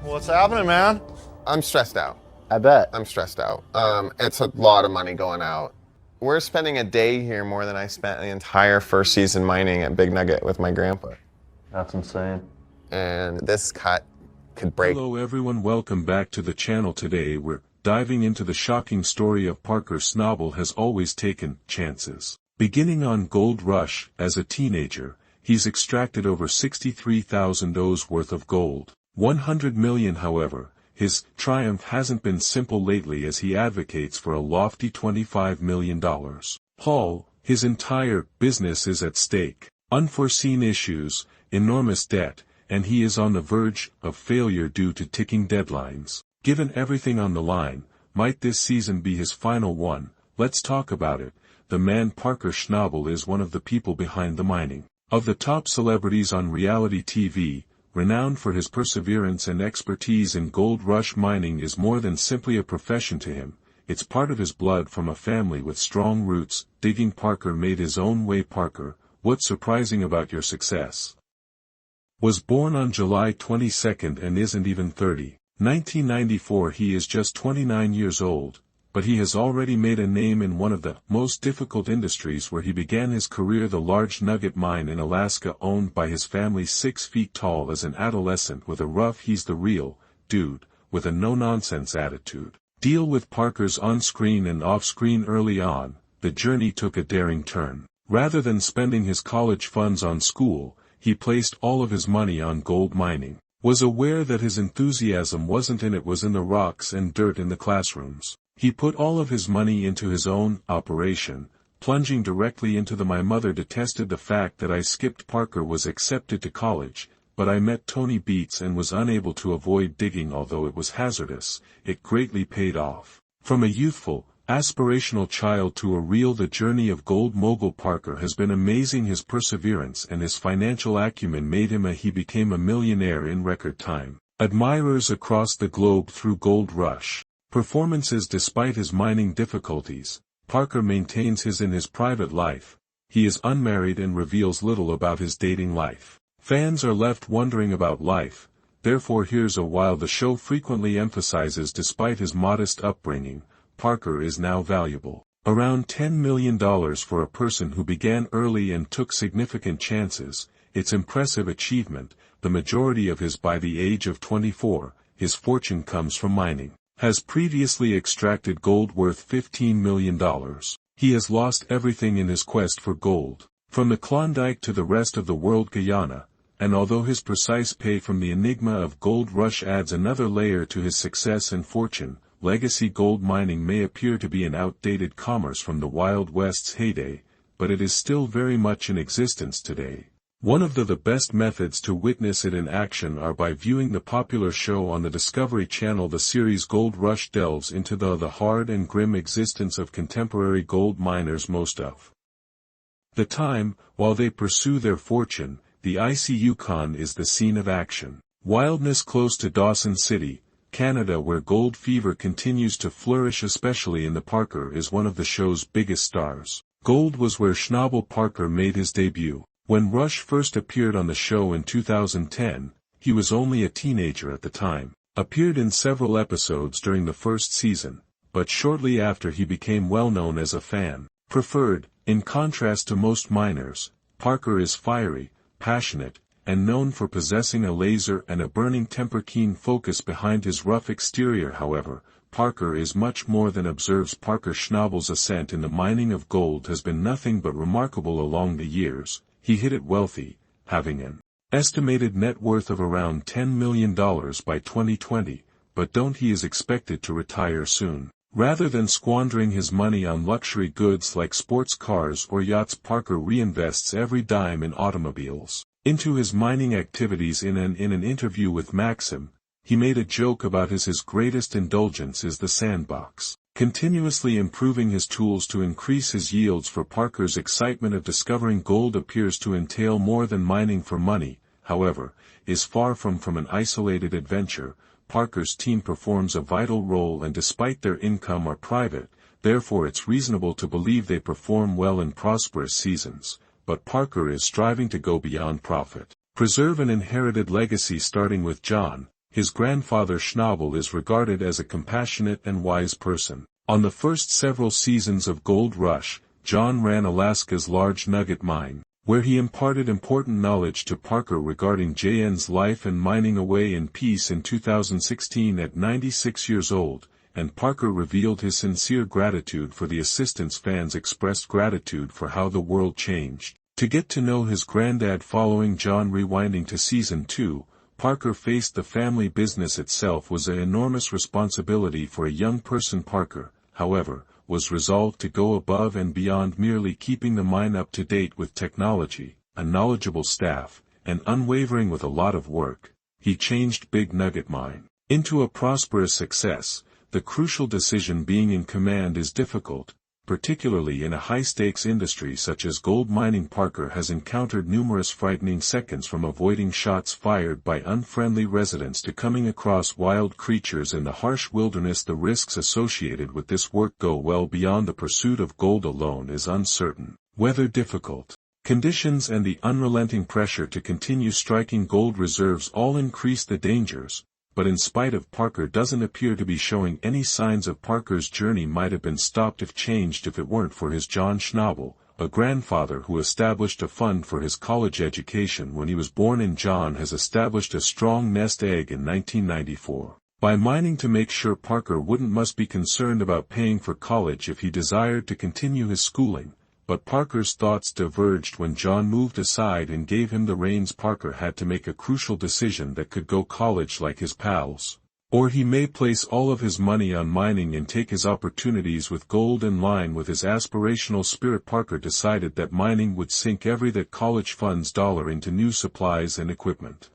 What's happening, man? I'm stressed out. I bet. I'm stressed out. It's a lot of money going out. We're spending a day here more than I spent the entire first season mining at Big Nugget with my grandpa. That's insane. And this cut could break. Hello everyone, welcome back to the channel. Today we're diving into the shocking story of Parker Schnabel. Has always taken chances. Beginning on Gold Rush, as a teenager, he's extracted over 63,000 O's worth of gold. 100 million, however. His triumph hasn't been simple lately, as he advocates for a lofty $25 million haul. His entire business is at stake. Unforeseen issues, enormous debt, and he is on the verge of failure due to ticking deadlines. Given everything on the line, might this season be his final one? Let's talk about it. The man Parker Schnabel is one of the people behind the mining of the top celebrities on reality TV. Renowned for his perseverance and expertise in gold rush mining, is more than simply a profession to him. It's part of his blood, from a family with strong roots. Digging. Parker made his own way. Parker, what's surprising about your success? Was born on July 22 and isn't even 30. 1994. He is just 29 years old, but he has already made a name in one of the most difficult industries where he began his career, the large nugget mine in Alaska, owned by his family. 6 feet tall as an adolescent with a rough "he's the real dude" with a no-nonsense attitude. Deal with Parker's on-screen and off-screen. Early on, the journey took a daring turn. Rather than spending his college funds on school, he placed all of his money on gold mining. Was aware that his enthusiasm wasn't in it, was in the rocks and dirt in the classrooms. He put all of his money into his own operation, plunging directly into the. My mother detested the fact that I skipped. Parker was accepted to college, but I met Tony Beats and was unable to avoid digging. Although it was hazardous, it greatly paid off. From a youthful, aspirational child to a real the journey of gold mogul Parker has been amazing. His perseverance and his financial acumen made him he became a millionaire in record time. Admirers across the globe through Gold Rush performances. Despite his mining difficulties, Parker maintains his in his private life. He is unmarried and reveals little about his dating life. Fans are left wondering about life, therefore here's a while. The show frequently emphasizes, despite his modest upbringing, Parker is now valuable. Around $10 million for a person who began early and took significant chances. It's impressive achievement, the majority of his by the age of 24. His fortune comes from mining. Has previously extracted gold worth $15 million. He has lost everything in his quest for gold, from the Klondike to the rest of the world, Guyana, and although his precise pay from the enigma of Gold Rush adds another layer to his success and fortune, legacy gold mining may appear to be an outdated commerce from the Wild West's heyday, but it is still very much in existence today. One of the best methods to witness it in action are by viewing the popular show on the Discovery Channel. The series Gold Rush delves into the hard and grim existence of contemporary gold miners. Most of the time, while they pursue their fortune, the icy Yukon is the scene of action. Wildness close to Dawson City, Canada, where gold fever continues to flourish, especially in the. Parker is one of the show's biggest stars. Gold was where Schnabel. Parker made his debut. When Rush first appeared on the show in 2010, he was only a teenager at the time. Appeared in several episodes during the first season, but shortly after he became well known as a fan preferred. In contrast to most miners, Parker is fiery, passionate, and known for possessing a laser and a burning temper. Keen focus behind his rough exterior. However, Parker is much more than observes. Parker Schnabel's ascent in the mining of gold has been nothing but remarkable along the years. He hit it wealthy, having an estimated net worth of around $10 million by 2020, but he is expected to retire soon. Rather than squandering his money on luxury goods like sports cars or yachts, Parker reinvests every dime in automobiles. Into his mining activities. In an interview with Maxim, he made a joke about his greatest indulgence is the sandbox, continuously improving his tools to increase his yields. For Parker's excitement of discovering gold appears to entail more than mining for money, however, is far from an isolated adventure. Parker's team performs a vital role, and despite their income are private, therefore it's reasonable to believe they perform well in prosperous seasons. But Parker is striving to go beyond profit, preserve an inherited legacy. Starting with John, his grandfather Schnabel is regarded as a compassionate and wise person. On the first several seasons of Gold Rush, John ran Alaska's large nugget mine, where he imparted important knowledge to Parker regarding JN's life and mining away in peace in 2016 at 96 years old, and Parker revealed his sincere gratitude for the assistance. Fans expressed gratitude for how the world changed. To get to know his granddad following John rewinding to season 2, Parker faced the family business itself was an enormous responsibility for a young person. Parker, however, was resolved to go above and beyond merely keeping the mine up to date with technology, a knowledgeable staff, and unwavering with a lot of work. He changed Big Nugget Mine into a prosperous success. The crucial decision being in command is difficult, particularly in a high-stakes industry such as gold mining. Parker has encountered numerous frightening seconds, from avoiding shots fired by unfriendly residents to coming across wild creatures in the harsh wilderness. The risks associated with this work go well beyond the pursuit of gold alone. Is uncertain weather, difficult conditions, and the unrelenting pressure to continue striking gold reserves all increase the dangers. But in spite of, Parker doesn't appear to be showing any signs of. Parker's journey might have been stopped if it weren't for his John Schnabel, a grandfather who established a fund for his college education when he was born. And John has established a strong nest egg in 1994 by mining to make sure Parker must be concerned about paying for college if he desired to continue his schooling. But Parker's thoughts diverged when John moved aside and gave him the reins. Parker had to make a crucial decision that could go college like his pals, or he may place all of his money on mining and take his opportunities with gold. In line with his aspirational spirit, Parker decided that mining would sink every that college funds dollar into new supplies and equipment,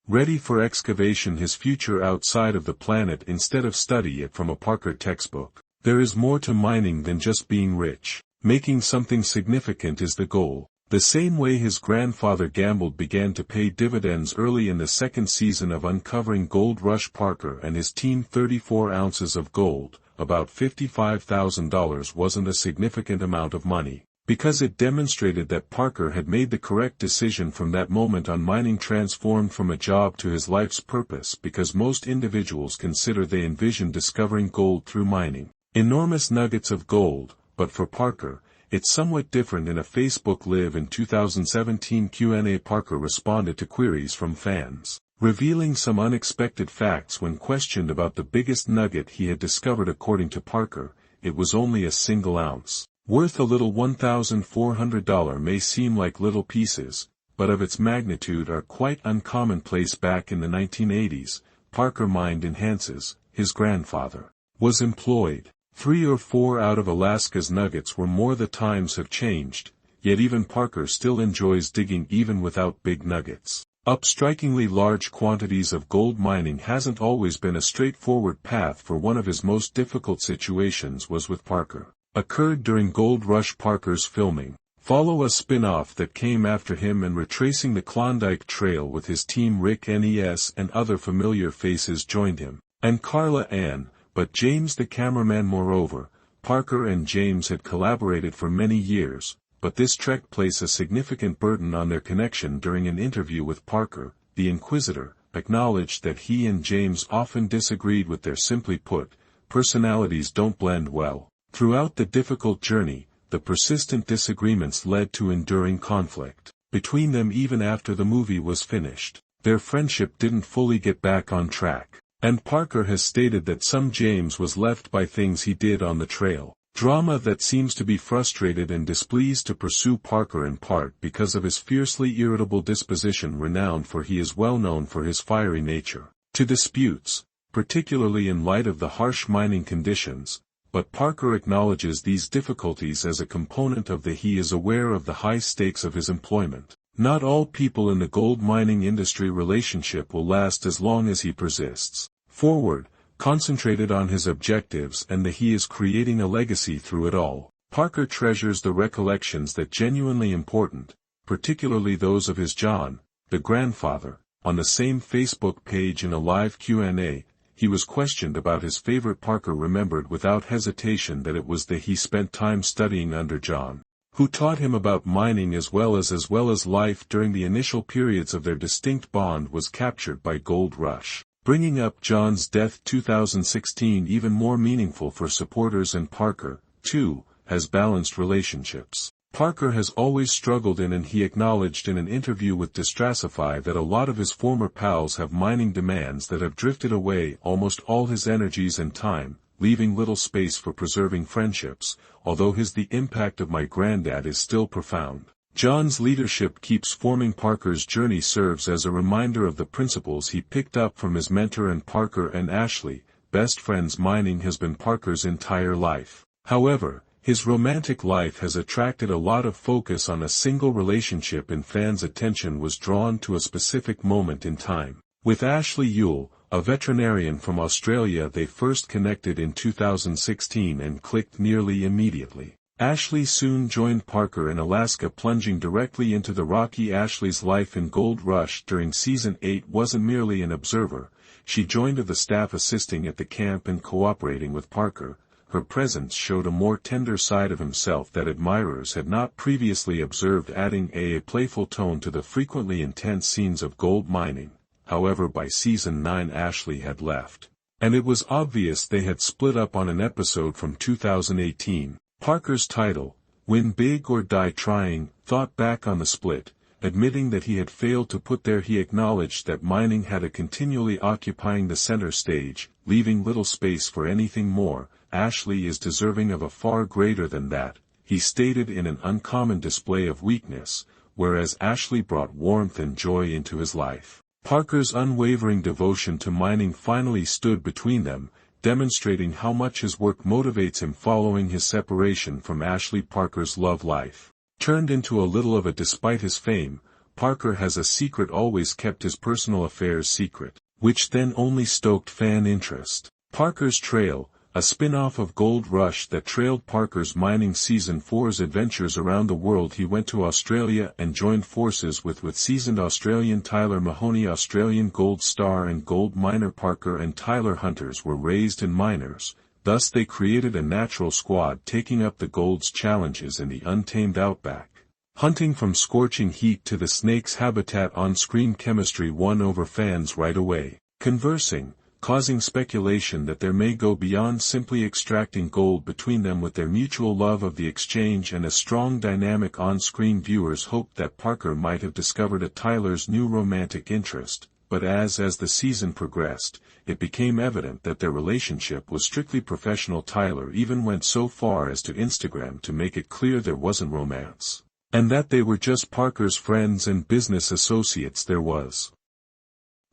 ready for excavation. His future outside of the planet instead of study it from a Parker textbook. There is more to mining than just being rich. Making something significant is the goal. The same way his grandfather gambled began to pay dividends early in the second season of Uncovering Gold Rush. Parker and his team 34 ounces of gold, about $55,000, wasn't a significant amount of money, because it demonstrated that Parker had made the correct decision from that moment on. Mining transformed from a job to his life's purpose, because most individuals consider they envision discovering gold through mining enormous nuggets of gold. But for Parker, it's somewhat different. In a Facebook Live in 2017 Q&A, Parker responded to queries from fans, revealing some unexpected facts when questioned about the biggest nugget he had discovered. According to Parker, it was only a single ounce, worth a little $1,400. May seem like little pieces, but of its magnitude are quite uncommonplace. Back in the 1980s, Parker mined in Hanses. His grandfather was employed. 3 or 4 out of Alaska's nuggets were more. The times have changed, yet even Parker still enjoys digging even without big nuggets. Up strikingly large quantities of gold. Mining hasn't always been a straightforward path. For one of his most difficult situations was with Parker. Occurred during Gold Rush. Parker's filming follow a spin-off that came after him and retracing the Klondike Trail with his team. Rick Nes and other familiar faces joined him, and Carla Ann. But James the cameraman. Moreover, Parker and James had collaborated for many years, but this trek placed a significant burden on their connection. During an interview with Parker, the Inquisitor acknowledged that he and James often disagreed with their. Simply put, personalities don't blend well. Throughout the difficult journey, the persistent disagreements led to enduring conflict between them. Even after the movie was finished, their friendship didn't fully get back on track. And Parker has stated that some James was left by things he did on the trail. Drama that seems to be frustrated and displeased to pursue Parker, in part because of his fiercely irritable disposition. Renowned for, he is well known for his fiery nature to disputes, particularly in light of the harsh mining conditions. But Parker acknowledges these difficulties as a component of the. He is aware of the high stakes of his employment. Not all people in the gold mining industry relationship will last as long as he persists forward, concentrated on his objectives, and that he is creating a legacy through it all. Parker treasures the recollections that genuinely important, particularly those of his John, the grandfather. On the same Facebook page in a live Q&A, he was questioned about his favorite. Parker remembered without hesitation that it was that he spent time studying under John, who taught him about mining as well as life during the initial periods of their distinct bond, was captured by Gold Rush, bringing up John's death 2016 even more meaningful for supporters, and Parker, too, has balanced relationships. Parker has always struggled in, and he acknowledged in an interview with Distrassify that a lot of his former pals have mining demands that have drifted away almost all his energies and time, leaving little space for preserving friendships, although the impact of my granddad is still profound. John's leadership keeps forming. Parker's journey serves as a reminder of the principles he picked up from his mentor, and Parker and Ashley, best friends. Mining has been Parker's entire life. However, his romantic life has attracted a lot of focus on a single relationship, and fans' attention was drawn to a specific moment in time. With Ashley Yule, a veterinarian from Australia, they first connected in 2016 and clicked nearly immediately. Ashley soon joined Parker in Alaska, plunging directly into the Rocky. Ashley's life in Gold Rush during Season 8 wasn't merely an observer. She joined the staff, assisting at the camp and cooperating with Parker. Her presence showed a more tender side of himself that admirers had not previously observed, adding a playful tone to the frequently intense scenes of gold mining. However, by Season 9 Ashley had left, and it was obvious they had split up on an episode from 2018. Parker's title, Win Big or Die Trying, thought back on the split, admitting that he had failed to put there. He acknowledged that mining had a continually occupying the center stage, leaving little space for anything more. Ashley is deserving of a far greater than that, he stated, in an uncommon display of weakness, whereas Ashley brought warmth and joy into his life. Parker's unwavering devotion to mining finally stood between them, demonstrating how much his work motivates him. Following his separation from Ashley, Parker's love life turned into a little of a. Despite his fame, Parker has a secret, always kept his personal affairs secret, which then only stoked fan interest. Parker's Trail, a spin-off of Gold Rush that trailed Parker's mining Season 4's adventures around the world. He went to Australia and joined forces with seasoned Australian Tyler Mahoney, Australian gold star and gold miner. Parker and Tyler hunters were raised in miners, thus they created a natural squad, taking up the gold's challenges in the untamed outback. Hunting from scorching heat to the snake's habitat, on-screen chemistry won over fans right away. Conversing, causing speculation that there may go beyond simply extracting gold between them. With their mutual love of the exchange and a strong dynamic on-screen, viewers hoped that Parker might have discovered a Tyler's new romantic interest, but as the season progressed, it became evident that their relationship was strictly professional. Tyler even went so far as to Instagram to make it clear there wasn't romance, and that they were just Parker's friends and business associates. There was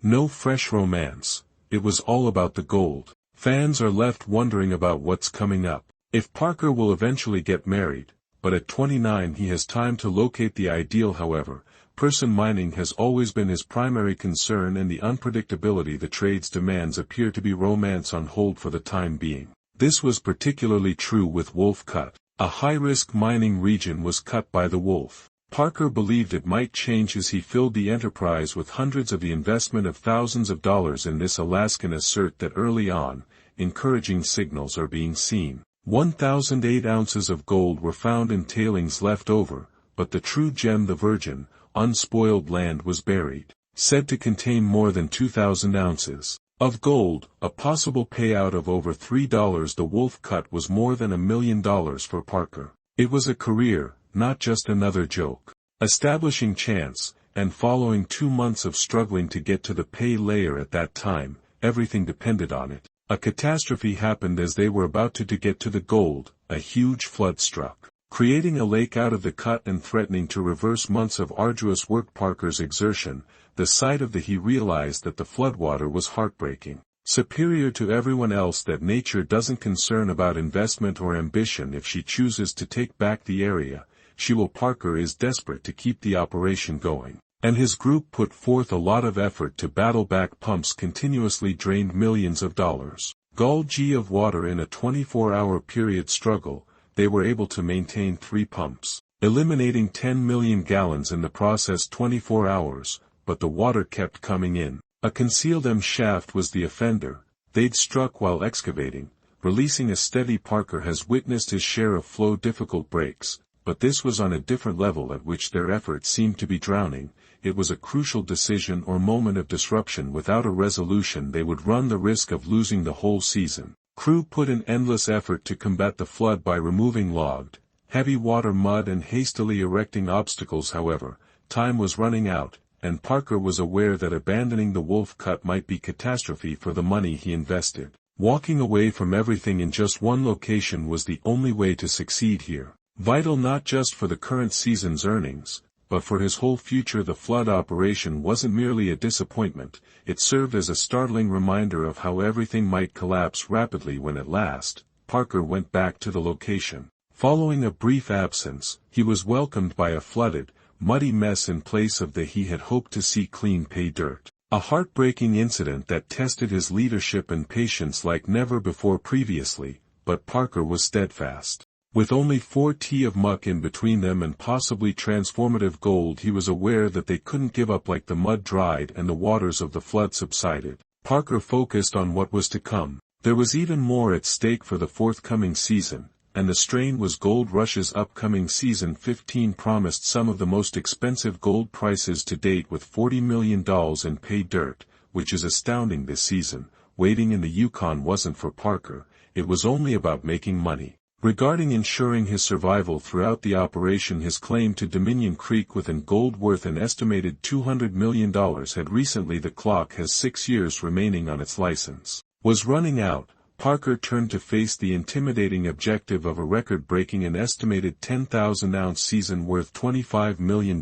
no fresh romance. It was all about the gold. Fans are left wondering about what's coming up. If Parker will eventually get married, but at 29 he has time to locate the ideal. However, person mining has always been his primary concern, and the unpredictability the trade's demands appear to be romance on hold for the time being. This was particularly true with Wolf Cut. A high-risk mining region was cut by the Wolf. Parker believed it might change as he filled the enterprise with hundreds of the investment of thousands of dollars in this Alaskan. Assert that early on, encouraging signals are being seen. 1,008 ounces of gold were found in tailings left over, but the true gem, the virgin, unspoiled land, was buried, said to contain more than 2,000 ounces of gold, a possible payout of over $3. The Wolf Cut was more than $1 million for Parker. It was a career, not just another joke. Establishing Chance, and following 2 months of struggling to get to the pay layer. At that time, everything depended on it. A catastrophe happened as they were about to get to the gold. A huge flood struck, creating a lake out of the cut and threatening to reverse months of arduous work. Parker's exertion, the sight of he realized that the floodwater was heartbreaking. Superior to everyone else, that nature doesn't concern about investment or ambition. If she chooses to take back the area, she will. Parker is desperate to keep the operation going, and his group put forth a lot of effort to battle back. Pumps continuously drained millions of dollars. Gallg of water in a 24-hour period struggle. They were able to maintain 3 pumps, eliminating 10 million gallons in the process. 24 hours, but the water kept coming in. A concealed M shaft was the offender. They'd struck while excavating, releasing a steady. Parker has witnessed his share of flow difficult breaks, but this was on a different level at which their efforts seemed to be drowning. It was a crucial decision or moment of disruption. Without a resolution they would run the risk of losing the whole season. Crew put in endless effort to combat the flood by removing logged, heavy water mud and hastily erecting obstacles. However, time was running out, and Parker was aware that abandoning the Wolf Cut might be catastrophe for the money he invested. Walking away from everything in just one location was the only way to succeed here. Vital not just for the current season's earnings, but for his whole future. The flood operation wasn't merely a disappointment, it served as a startling reminder of how everything might collapse rapidly when at last, Parker went back to the location. Following a brief absence, he was welcomed by a flooded, muddy mess in place of the he had hoped to see clean pay dirt. A heartbreaking incident that tested his leadership and patience like never before previously, but Parker was steadfast. With only 4 t of muck in between them and possibly transformative gold, he was aware that they couldn't give up. Like the mud dried and the waters of the flood subsided, Parker focused on what was to come. There was even more at stake for the forthcoming season, and the strain was Gold Rush's upcoming season 15 promised some of the most expensive gold prices to date, with $40 million in pay dirt, which is astounding this season. Waiting in the Yukon wasn't for Parker, it was only about making money. Regarding ensuring his survival throughout the operation, his claim to Dominion Creek with an gold worth an estimated $200 million had recently, the clock has 6 years remaining on its license, was running out. Parker turned to face the intimidating objective of a record-breaking and estimated 10,000-ounce season worth $25 million,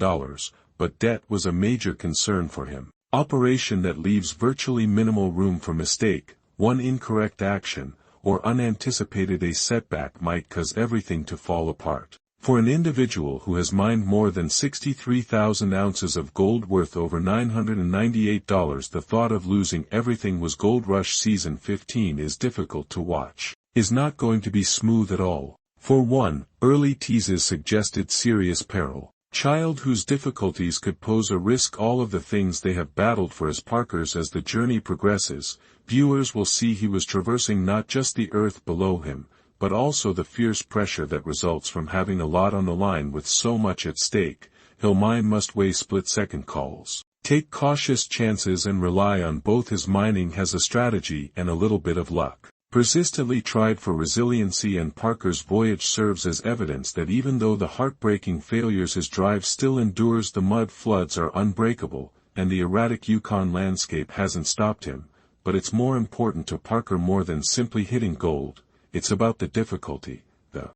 but debt was a major concern for him. Operation that leaves virtually minimal room for mistake. One incorrect action, or unanticipated a setback, might cause everything to fall apart. For an individual who has mined more than 63,000 ounces of gold worth over $998, the thought of losing everything. Was Gold Rush Season 15 is difficult to watch, is not going to be smooth at all. For one, early teases suggested serious peril. Child whose difficulties could pose a risk. All of the things they have battled for as Parker's. As the journey progresses, viewers will see he was traversing not just the earth below him, but also the fierce pressure that results from having a lot on the line. With so much at stake, he'll mine must weigh split-second calls, take cautious chances, and rely on both. His mining has a strategy and a little bit of luck. Persistently tried for resiliency, and Parker's voyage serves as evidence that even though the heartbreaking failures, his drive still endures. The mud floods are unbreakable, and the erratic Yukon landscape hasn't stopped him, but it's more important to Parker more than simply hitting gold. It's about the difficulty, the